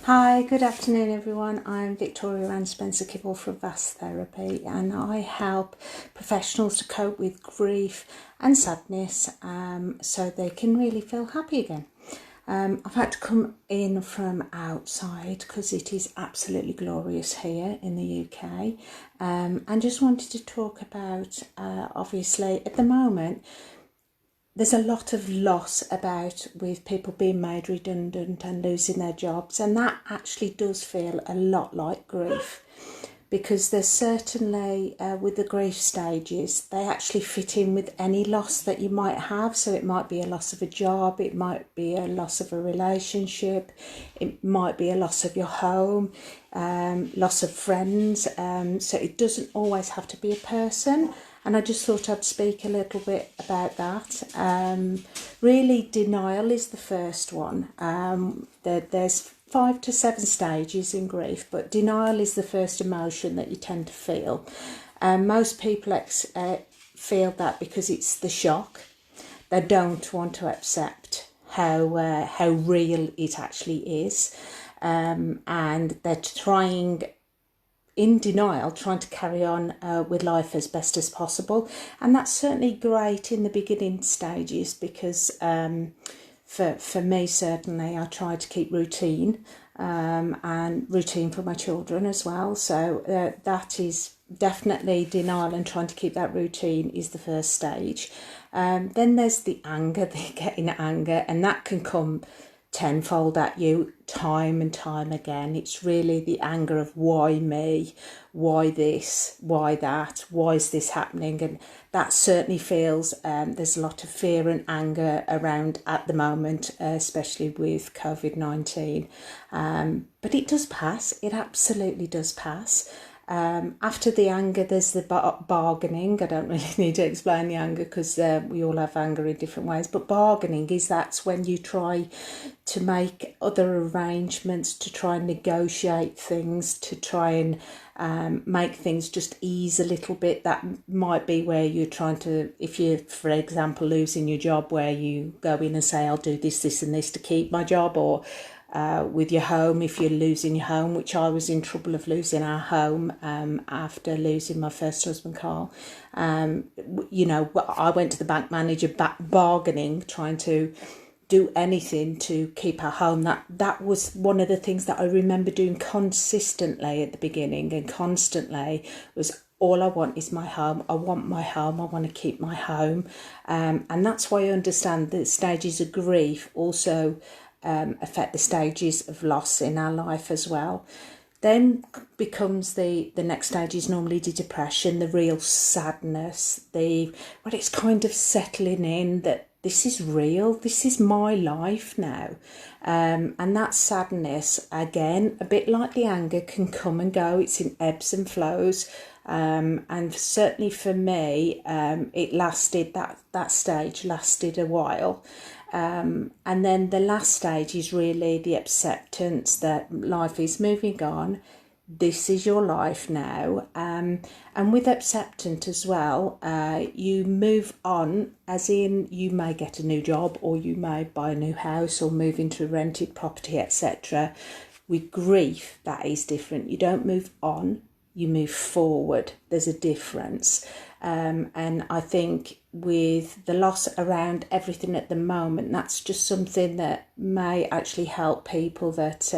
Hi, good afternoon everyone. I'm Victoria and Spencer-Kibble from Hypnotherapy, and I help professionals to cope with grief and sadness so they can really feel happy again. I've had to come in from outside because it is absolutely glorious here in the UK, and just wanted to talk about, obviously at the moment, there's a lot of loss about with people being made redundant and losing their jobs, and that actually does feel a lot like grief, because there's certainly with the grief stages, they actually fit in with any loss that you might have. So it might be a loss of a job, it might be a loss of a relationship, it might be a loss of your home, loss of friends, so it doesn't always have to be a person. And I just thought I'd speak a little bit about that. Really, denial is the first one. There's 5 to 7 stages in grief, but denial is the first emotion that you tend to feel. Most people feel that because it's the shock. They don't want to accept how real it actually is, and they're trying in denial, trying to carry on with life as best as possible. And that's certainly great in the beginning stages, because for me, certainly, I try to keep routine, and routine for my children as well. So that is definitely denial, and trying to keep that routine is the first stage. Then there's the anger, the getting anger, and that can come tenfold at you time and time again. It's really the anger of why me, why this, why that, why is this happening? And that certainly feels, there's a lot of fear and anger around at the moment, especially with COVID-19. But it does pass, it absolutely does pass. After the anger, there's the bargaining. I don't really need to explain the anger, because we all have anger in different ways. But bargaining that's when you try to make other arrangements, to try and negotiate things, to try and make things just ease a little bit. That might be where you're trying to, if you're, for example, losing your job, where you go in and say, I'll do this, this and this to keep my job. Or with your home, if you're losing your home, which I was in trouble of losing our home after losing my first husband, Carl. I went to the bank manager, bargaining, trying to do anything to keep our home. That was one of the things that I remember doing consistently at the beginning, and constantly was, all I want is my home. I want my home. I want to keep my home. And that's why I understand the stages of grief also affect the stages of loss in our life as well. Then becomes the next stage is normally the depression, the real sadness, it's kind of settling in that this is real, this is my life now. And that sadness, again, a bit like the anger, can come and go. It's in ebbs and flows. And certainly for me, that stage lasted a while. And then the last stage is really the acceptance that life is moving on. This is your life now. And with acceptance as well, you move on, as in you may get a new job, or you may buy a new house, or move into a rented property, etc. With grief, that is different. You don't move on, you move forward. There's a difference. And I think with the loss around everything at the moment, that's just something that may actually help people that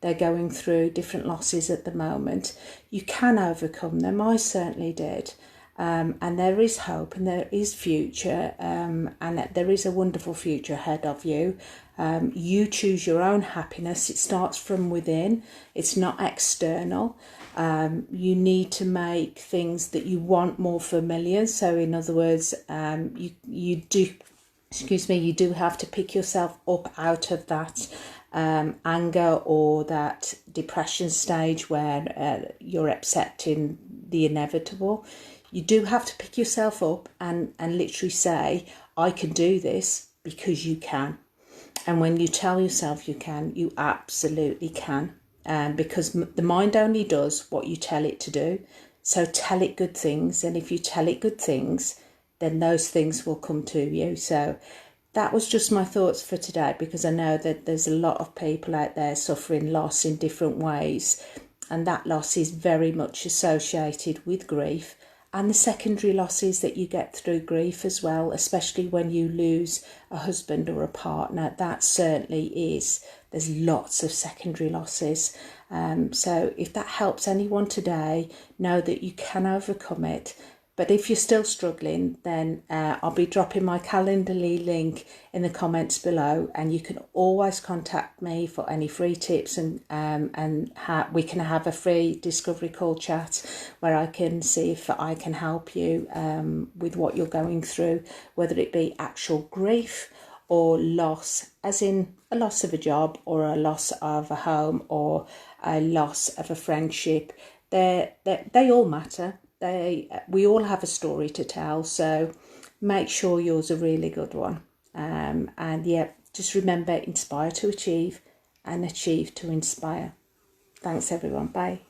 they're going through different losses at the moment. You can overcome them. I certainly did. And there is hope, and there is future, and there is a wonderful future ahead of you. You choose your own happiness. It starts from within. It's not external. You need to make things that you want more familiar. So in other words, you do have to pick yourself up out of that anger or that depression stage where you're accepting the inevitable. You do have to pick yourself up and literally say, I can do this, because you can. And when you tell yourself you can, you absolutely can. Because the mind only does what you tell it to do. So tell it good things. And if you tell it good things, then those things will come to you. So that was just my thoughts for today, because I know that there's a lot of people out there suffering loss in different ways, and that loss is very much associated with grief and the secondary losses that you get through grief as well, especially when you lose a husband or a partner. That certainly is. There's lots of secondary losses. So if that helps anyone today, know that you can overcome it. But if you're still struggling, then I'll be dropping my Calendly link in the comments below, and you can always contact me for any free tips, and we can have a free discovery call chat where I can see if I can help you with what you're going through, whether it be actual grief or loss, as in a loss of a job or a loss of a home or a loss of a friendship. They all matter. We all have a story to tell, so make sure yours a really good one. And yeah, just remember, inspire to achieve and achieve to inspire. Thanks everyone. Bye.